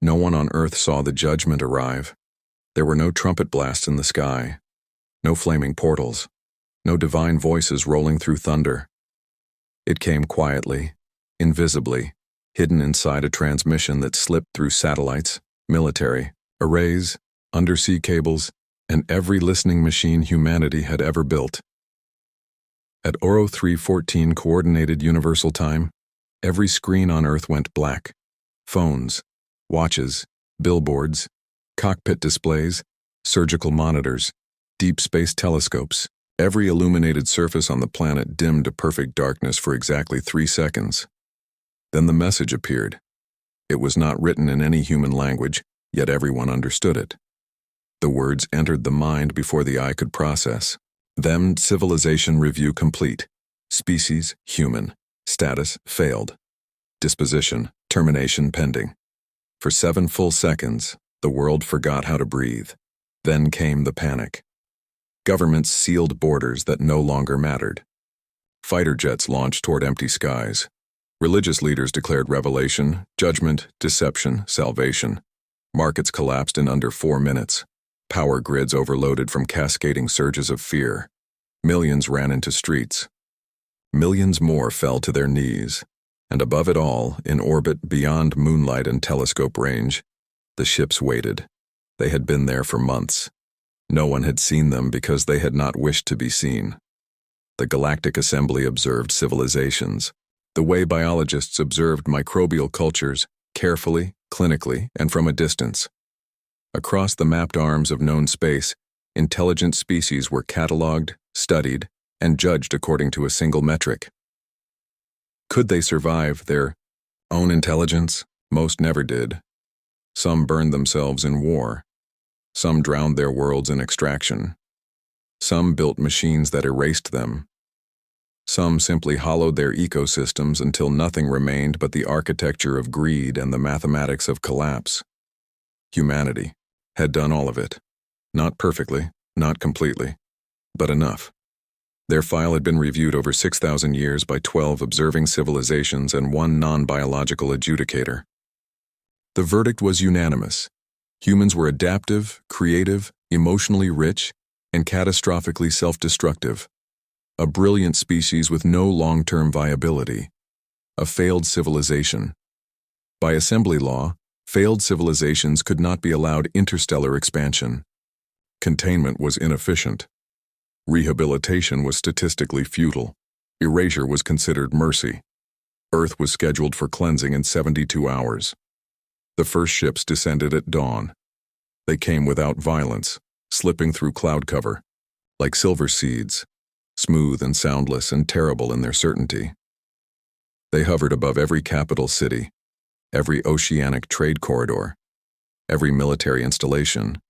No one on Earth saw the judgment arrive. There were no trumpet blasts in the sky, no flaming portals, no divine voices rolling through thunder. It came quietly, invisibly, hidden inside a transmission that slipped through satellites, military, arrays, undersea cables, and every listening machine humanity had ever built. At Oro 3:14 Coordinated Universal Time, every screen on Earth went black. Phones, watches, billboards, cockpit displays, surgical monitors, deep space telescopes. Every illuminated surface on the planet dimmed to perfect darkness for exactly 3 seconds. Then the message appeared. It was not written in any human language, yet everyone understood it. The words entered the mind before the eye could process. Them civilization review complete. Species, human. Status, failed. Disposition, termination pending. For 7 full seconds, the world forgot how to breathe. Then came the panic. Governments sealed borders that no longer mattered. Fighter jets launched toward empty skies. Religious leaders declared revelation, judgment, deception, salvation. Markets collapsed in under 4 minutes. Power grids overloaded from cascading surges of fear. Millions ran into streets. Millions more fell to their knees. And above it all, in orbit beyond moonlight and telescope range, the ships waited. They had been there for months. No one had seen them because they had not wished to be seen. The Galactic Assembly observed civilizations, the way biologists observed microbial cultures, carefully, clinically, and from a distance. Across the mapped arms of known space, intelligent species were catalogued, studied, and judged according to a single metric. Could they survive their own intelligence? Most never did. Some burned themselves in war. Some drowned their worlds in extraction. Some built machines that erased them. Some simply hollowed their ecosystems until nothing remained but the architecture of greed and the mathematics of collapse. Humanity had done all of it. Not perfectly, not completely, but enough. Their file had been reviewed over 6,000 years by 12 observing civilizations and 1 non-biological adjudicator. The verdict was unanimous. Humans were adaptive, creative, emotionally rich, and catastrophically self-destructive. A brilliant species with no long-term viability. A failed civilization. By assembly law, failed civilizations could not be allowed interstellar expansion. Containment was inefficient. Rehabilitation was statistically futile. Erasure was considered mercy. Earth was scheduled for cleansing in 72 hours. The first ships descended at dawn. They came without violence, slipping through cloud cover, like silver seeds, smooth and soundless and terrible in their certainty. They hovered above every capital city, every oceanic trade corridor, every military installation,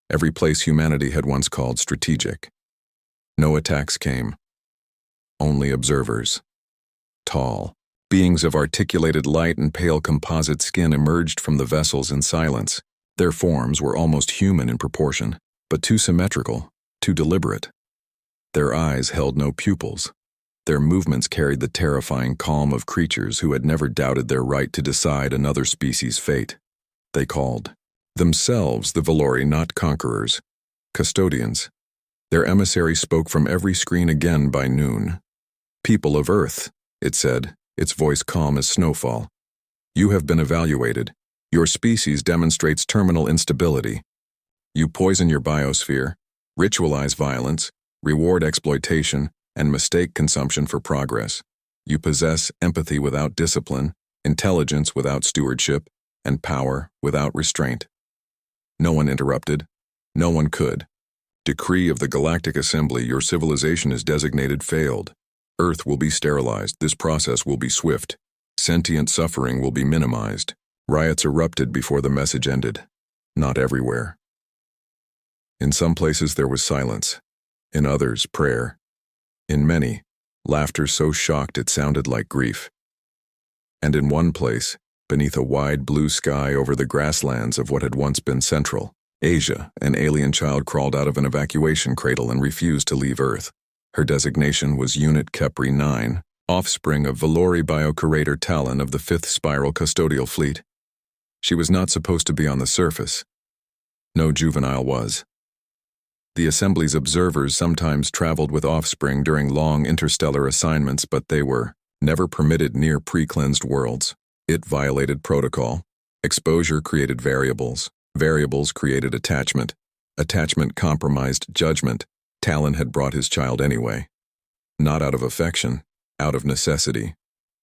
every place humanity had once called strategic. No attacks came. Only observers. Tall, beings of articulated light and pale composite skin emerged from the vessels in silence. Their forms were almost human in proportion, but too symmetrical, too deliberate. Their eyes held no pupils. Their movements carried the terrifying calm of creatures who had never doubted their right to decide another species' fate. They called themselves the Valori, not conquerors, custodians. Their emissary spoke from every screen again by noon. "People of Earth," it said, its voice calm as snowfall. "You have been evaluated. Your species demonstrates terminal instability. You poison your biosphere, ritualize violence, reward exploitation, and mistake consumption for progress. You possess empathy without discipline, intelligence without stewardship, and power without restraint." No one interrupted. No one could. Decree of the Galactic Assembly, your civilization is designated failed. Earth will be sterilized. This process will be swift. Sentient suffering will be minimized. Riots erupted before the message ended. Not everywhere. In some places there was silence. In others, prayer. In many, laughter so shocked it sounded like grief. And in one place, beneath a wide blue sky over the grasslands of what had once been Central Asia, an alien child crawled out of an evacuation cradle and refused to leave Earth. Her designation was Unit Kepri 9, offspring of Valori biocurator Talon of the 5th Spiral Custodial Fleet. She was not supposed to be on the surface. No juvenile was. The Assembly's observers sometimes traveled with offspring during long interstellar assignments, but they were never permitted near pre-cleansed worlds. It violated protocol. Exposure created variables. Variables created attachment. Attachment compromised judgment. Talon had brought his child anyway. Not out of affection, out of necessity.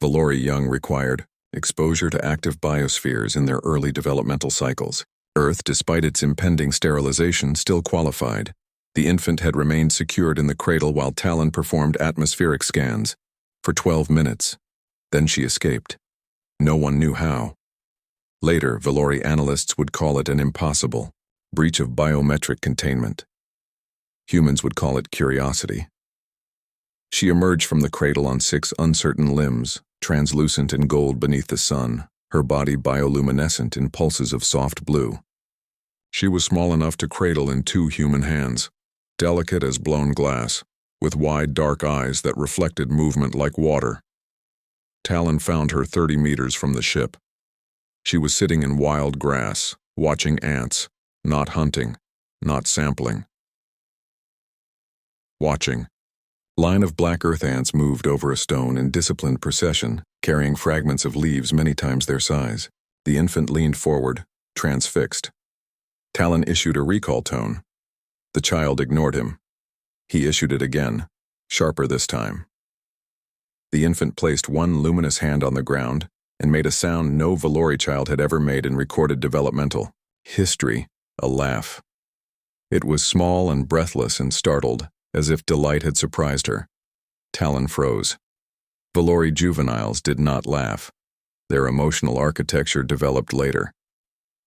Valori Young required exposure to active biospheres in their early developmental cycles. Earth, despite its impending sterilization, still qualified. The infant had remained secured in the cradle while Talon performed atmospheric scans for 12 minutes. Then she escaped. No one knew how. Later, Valori analysts would call it an impossible breach of biometric containment. Humans would call it curiosity. She emerged from the cradle on 6 uncertain limbs, translucent in gold beneath the sun, her body bioluminescent in pulses of soft blue. She was small enough to cradle in 2 human hands, delicate as blown glass, with wide dark eyes that reflected movement like water. Talon found her 30 meters from the ship. She was sitting in wild grass, watching ants, not hunting, not sampling. Watching. Line of black earth ants moved over a stone in disciplined procession, carrying fragments of leaves many times their size. The infant leaned forward, transfixed. Talon issued a recall tone. The child ignored him. He issued it again, sharper this time. The infant placed one luminous hand on the ground and made a sound no Valori child had ever made in recorded developmental history, a laugh. It was small and breathless and startled, as if delight had surprised her. Talon froze. Valori juveniles did not laugh. Their emotional architecture developed later.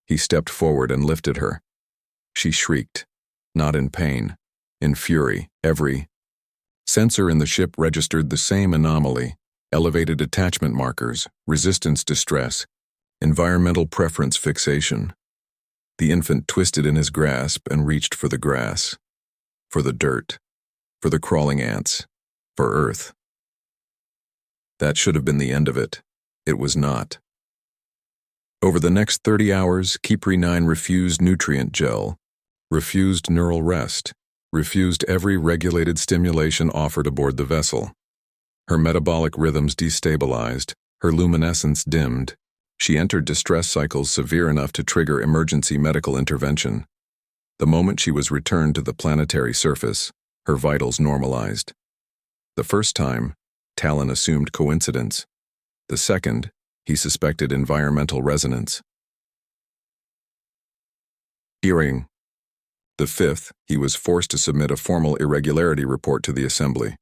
He stepped forward and lifted her. She shrieked, not in pain, in fury. Every sensor in the ship registered the same anomaly: elevated attachment markers, resistance to stress, environmental preference fixation. The infant twisted in his grasp and reached for the grass, for the dirt, for the crawling ants, for Earth. That should have been the end of it. It was not. Over the next 30 hours, Kipri 9 refused nutrient gel, refused neural rest, refused every regulated stimulation offered aboard the vessel. Her metabolic rhythms destabilized, her luminescence dimmed. She entered distress cycles severe enough to trigger emergency medical intervention. The moment she was returned to the planetary surface, her vitals normalized. The first time, Talon assumed coincidence. The second, he suspected environmental resonance. Hearing. The fifth, he was forced to submit a formal irregularity report to the Assembly.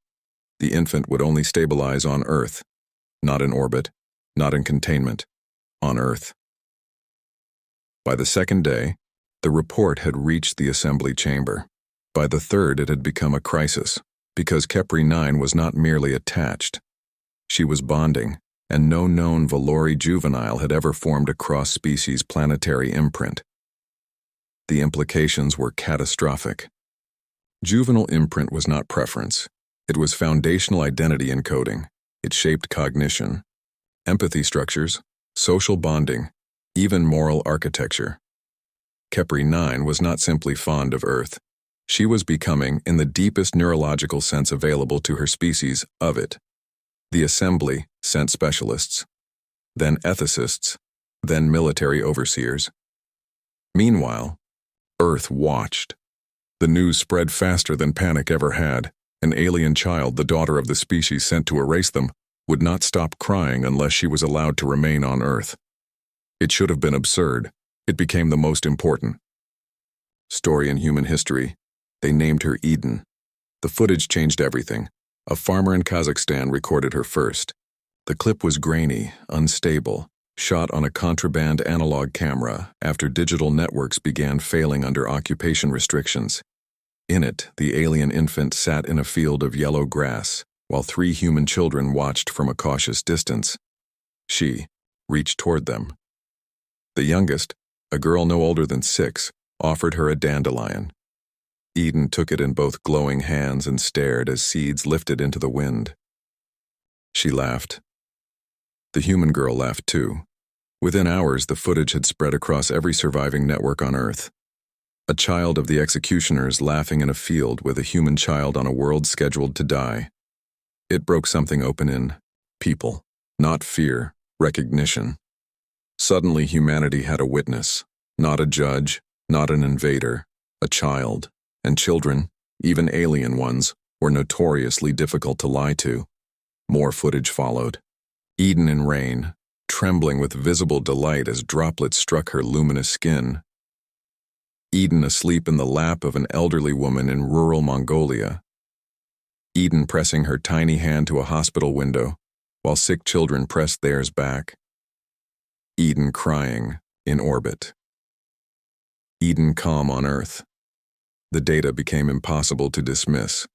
The infant would only stabilize on Earth, not in orbit, not in containment, on Earth. By the second day, the report had reached the Assembly chamber. By the third, it had become a crisis, because Kepri 9 was not merely attached. She was bonding, and no known Valori juvenile had ever formed a cross-species planetary imprint. The implications were catastrophic. Juvenile imprint was not preference. It was foundational identity encoding. It shaped cognition, empathy structures, social bonding, even moral architecture. Kepri 9 was not simply fond of Earth. She was becoming, in the deepest neurological sense available to her species, of it. The Assembly sent specialists, then ethicists, then military overseers. Meanwhile, Earth watched. The news spread faster than panic ever had. An alien child, the daughter of the species sent to erase them, would not stop crying unless she was allowed to remain on Earth. It should have been absurd. It became the most important story in human history. They named her Eden. The footage changed everything. A farmer in Kazakhstan recorded her first. The clip was grainy, unstable, shot on a contraband analog camera after digital networks began failing under occupation restrictions. In it, the alien infant sat in a field of yellow grass, while 3 human children watched from a cautious distance. She reached toward them. The youngest, a girl no older than 6, offered her a dandelion. Eden took it in both glowing hands and stared as seeds lifted into the wind. She laughed. The human girl laughed too, Within hours, the footage had spread across every surviving network on Earth. A child of the executioners laughing in a field with a human child on a world scheduled to die. It broke something open in people, not fear, recognition. Suddenly, humanity had a witness, not a judge, not an invader, a child. And children, even alien ones, were notoriously difficult to lie to. More footage followed. Eden in rain, trembling with visible delight as droplets struck her luminous skin. Eden asleep in the lap of an elderly woman in rural Mongolia. Eden pressing her tiny hand to a hospital window, while sick children pressed theirs back. Eden crying, in orbit. Eden calm on Earth. The data became impossible to dismiss.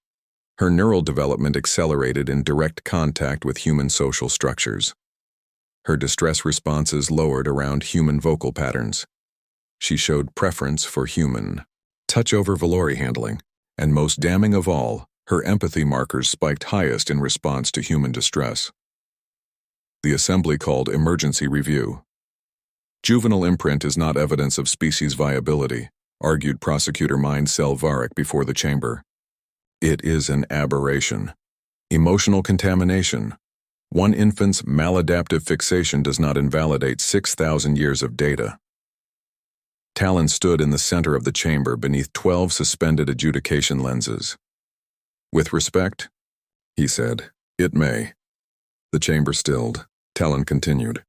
Her neural development accelerated in direct contact with human social structures. Her distress responses lowered around human vocal patterns. She showed preference for human touch over Valori handling, and most damning of all, her empathy markers spiked highest in response to human distress. The assembly called emergency review. Juvenile imprint is not evidence of species viability, argued prosecutor Mind-Cell Varric before the chamber. It is an aberration. Emotional contamination. One infant's maladaptive fixation does not invalidate 6,000 years of data. Talon stood in the center of the chamber beneath 12 suspended adjudication lenses. With respect, he said, it may. The chamber stilled. Talon continued.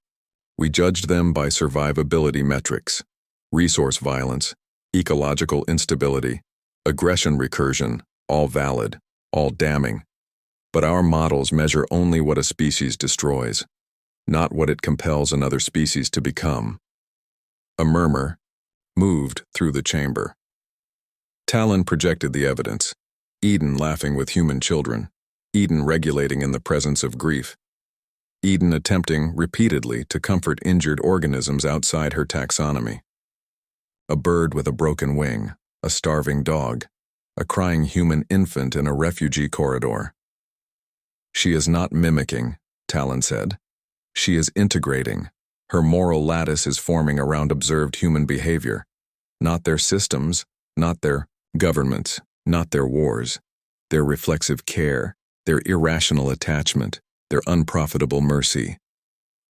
We judged them by survivability metrics, resource violence, ecological instability, aggression recursion, all valid, all damning. But our models measure only what a species destroys, not what it compels another species to become. A murmur moved through the chamber. Talon projected the evidence. Eden laughing with human children. Eden regulating in the presence of grief. Eden attempting repeatedly to comfort injured organisms outside her taxonomy. A bird with a broken wing, a starving dog, a crying human infant in a refugee corridor. She is not mimicking, Talon said. She is integrating. Her moral lattice is forming around observed human behavior. Not their systems, not their governments, not their wars, their reflexive care, their irrational attachment, their unprofitable mercy.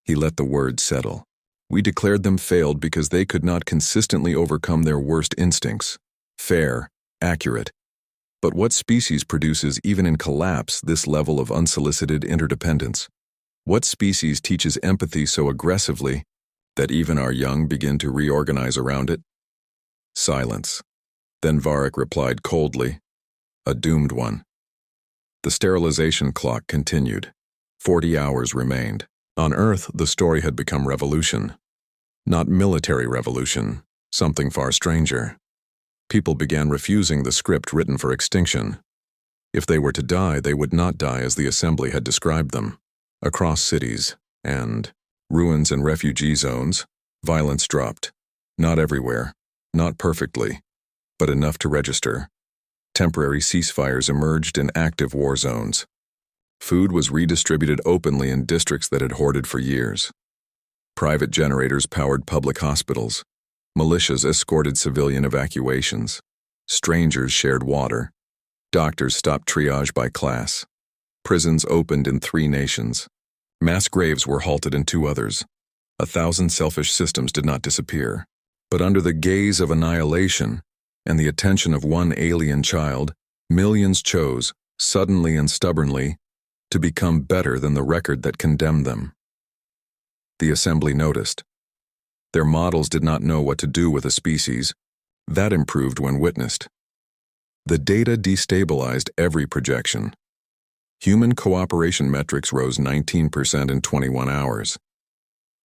He let the words settle. We declared them failed because they could not consistently overcome their worst instincts. Fair, accurate. But what species produces even in collapse this level of unsolicited interdependence? What species teaches empathy so aggressively that even our young begin to reorganize around it? Silence. Then Varric replied coldly, a doomed one. The sterilization clock continued. 40 hours remained. On Earth, the story had become revolution. Not military revolution, something far stranger. People began refusing the script written for extinction. If they were to die, they would not die as the assembly had described them. Across cities and ruins and refugee zones, violence dropped. Not everywhere, not perfectly, but enough to register. Temporary ceasefires emerged in active war zones. Food was redistributed openly in districts that had hoarded for years. Private generators powered public hospitals. Militias escorted civilian evacuations. Strangers shared water. Doctors stopped triage by class. Prisons opened in 3 nations. Mass graves were halted in 2 others. 1,000 selfish systems did not disappear. But under the gaze of annihilation and the attention of one alien child, millions chose, suddenly and stubbornly, to become better than the record that condemned them. The assembly noticed. Their models did not know what to do with a species. That improved when witnessed. The data destabilized every projection. Human cooperation metrics rose 19% in 21 hours.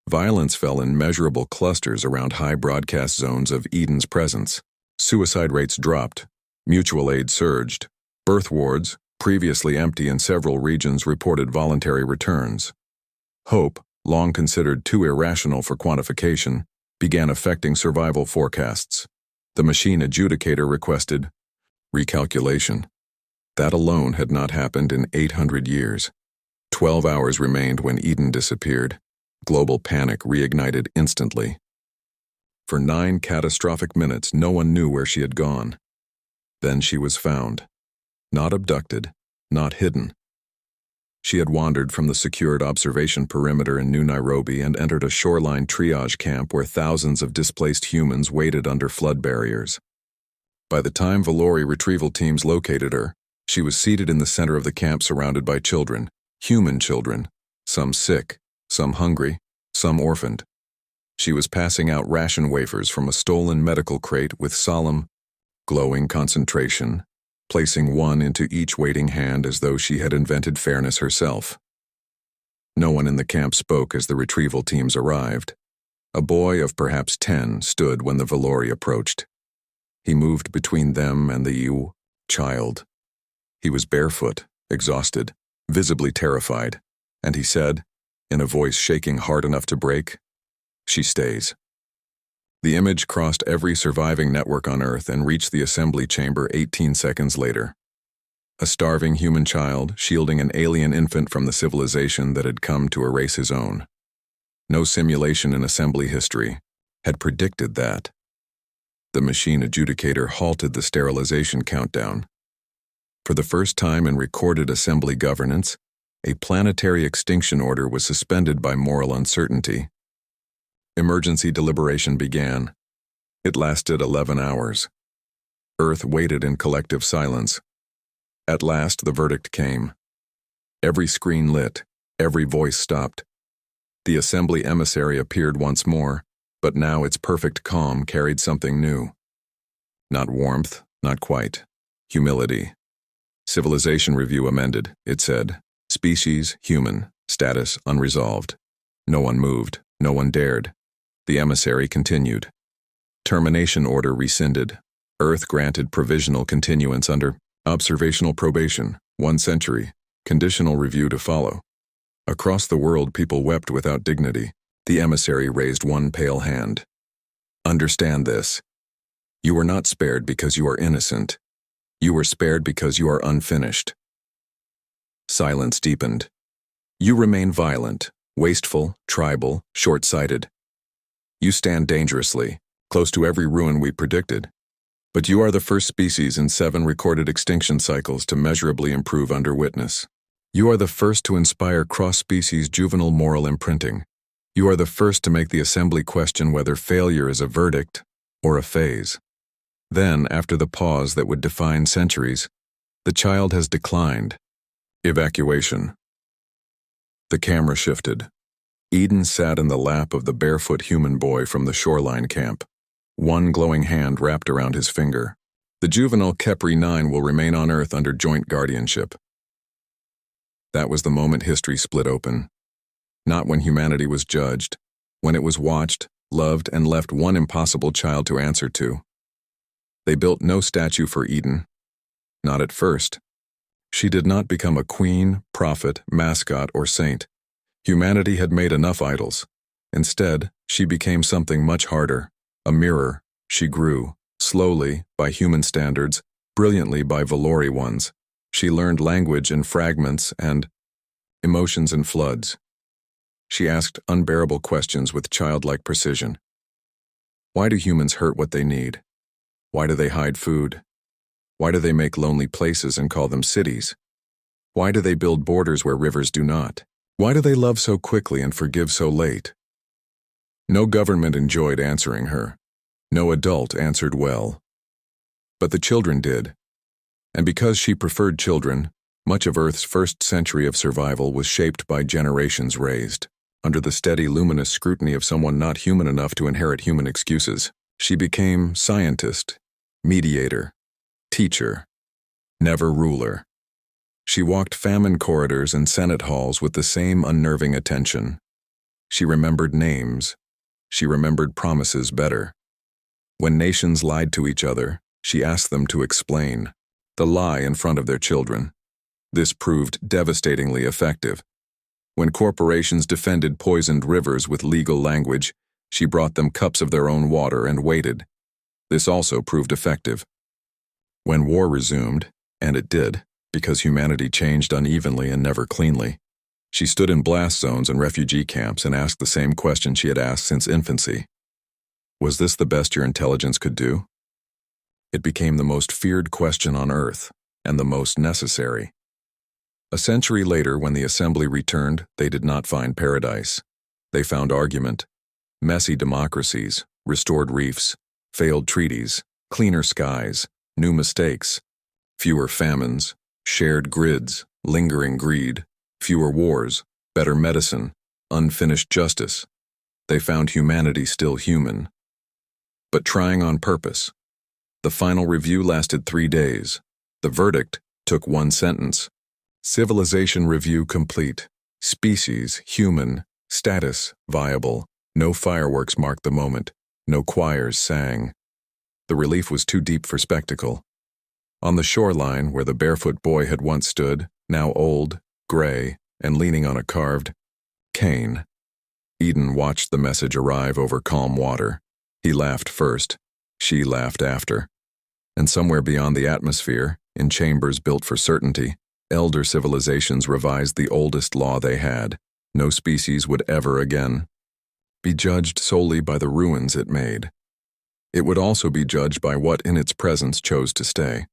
Violence fell in measurable clusters around high broadcast zones of Eden's presence. Suicide rates dropped. Mutual aid surged. Birth wards, previously empty in several regions, reported voluntary returns. Hope, long considered too irrational for quantification, began affecting survival forecasts. The machine adjudicator requested recalculation. That alone had not happened in 800 years. 12 hours remained when Eden disappeared. Global panic reignited instantly. For 9 catastrophic minutes, no one knew where she had gone. Then she was found. Not abducted, not hidden. She had wandered from the secured observation perimeter in New Nairobi and entered a shoreline triage camp where thousands of displaced humans waited under flood barriers. By the time Valori retrieval teams located her, she was seated in the center of the camp surrounded by children, human children, some sick, some hungry, some orphaned. She was passing out ration wafers from a stolen medical crate with solemn, glowing concentration, placing one into each waiting hand as though she had invented fairness herself. No one in the camp spoke as the retrieval teams arrived. A boy of perhaps 10 stood when the Valori approached. He moved between them and the child. He was barefoot, exhausted, visibly terrified, and he said, in a voice shaking hard enough to break, "She stays." The image crossed every surviving network on Earth and reached the assembly chamber 18 seconds later. A starving human child shielding an alien infant from the civilization that had come to erase his own. No simulation in assembly history had predicted that. The machine adjudicator halted the sterilization countdown. For the first time in recorded assembly governance, a planetary extinction order was suspended by moral uncertainty. Emergency deliberation began. It lasted 11 hours. Earth waited in collective silence. At last, the verdict came. Every screen lit, every voice stopped. The assembly emissary appeared once more, but now its perfect calm carried something new. Not warmth, not quite. Humility. Civilization review amended, it said. Species, human. Status, unresolved. No one moved. No one dared. The emissary continued. Termination order rescinded. Earth granted provisional continuance under observational probation, 1 century, conditional review to follow. Across the world, people wept without dignity. The emissary raised one pale hand. Understand this. You were not spared because you are innocent. You were spared because you are unfinished. Silence deepened. You remain violent, wasteful, tribal, short-sighted. You stand dangerously, close to every ruin we predicted. But you are the first species in 7 recorded extinction cycles to measurably improve under witness. You are the first to inspire cross-species juvenile moral imprinting. You are the first to make the assembly question whether failure is a verdict or a phase. Then, after the pause that would define centuries, the child has declined. Evacuation. The camera shifted. Eden sat in the lap of the barefoot human boy from the shoreline camp. One glowing hand wrapped around his finger. The juvenile Kepri 9 will remain on Earth under joint guardianship. That was the moment history split open. Not when humanity was judged, when it was watched, loved, and left one impossible child to answer to. They built no statue for Eden. Not at first. She did not become a queen, prophet, mascot, or saint. Humanity had made enough idols. Instead, she became something much harder. A mirror. She grew, slowly, by human standards, brilliantly by Valori ones. She learned language in fragments and emotions in floods. She asked unbearable questions with childlike precision. Why do humans hurt what they need? Why do they hide food? Why do they make lonely places and call them cities? Why do they build borders where rivers do not? Why do they love so quickly and forgive so late? No government enjoyed answering her. No adult answered well. But the children did. And because she preferred children, much of Earth's first century of survival was shaped by generations raised. Under the steady, luminous scrutiny of someone not human enough to inherit human excuses, she became scientist, mediator, teacher, never ruler. She walked famine corridors and Senate halls with the same unnerving attention. She remembered names. She remembered promises better. When nations lied to each other, she asked them to explain the lie in front of their children. This proved devastatingly effective. When corporations defended poisoned rivers with legal language, she brought them cups of their own water and waited. This also proved effective. When war resumed, and it did, because humanity changed unevenly and never cleanly, She stood in blast zones and refugee camps and asked the same question she had asked since infancy. Was this the best your intelligence could do? It became the most feared question on Earth, and the most necessary. A century later, when the assembly returned, they did not find paradise. They found argument, messy democracies, restored reefs, failed treaties, cleaner skies, new mistakes, fewer famines, shared grids, lingering greed, fewer wars, better medicine, unfinished justice. They found humanity still human, but trying on purpose. The final review lasted 3 days. The verdict took 1 sentence. Civilization review complete. Species, human. Status, viable. No fireworks marked the moment. No choirs sang. The relief was too deep for spectacle. On the shoreline, where the barefoot boy had once stood, now old, gray, and leaning on a carved cane, Eden watched the message arrive over calm water. He laughed first. She laughed after. And somewhere beyond the atmosphere, in chambers built for certainty, elder civilizations revised the oldest law they had. No species would ever again be judged solely by the ruins it made. It would also be judged by what in its presence chose to stay.